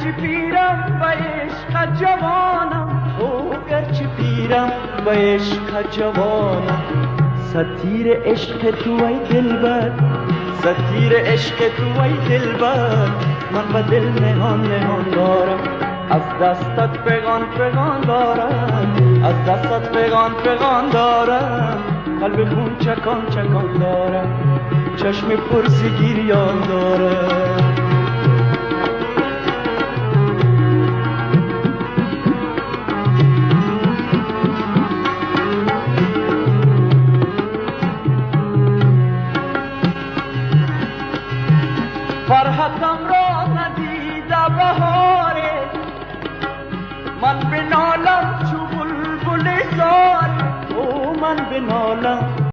گرچه پیرم و عشق جوانم، او گرچه پیرم و عشق جوانم. ستیر عشق تو ای دلبر، ستیر عشق تو ای دلبر، من به دل نهان نهان دارم، از دستت پیغان دارم، از دستت پیغان دارم. قلب خون چکان دارم، چشم پرسی گریان دارم. فرحتم را ندیده بهاره، من به نالم چو بلبل زار، او من به نالم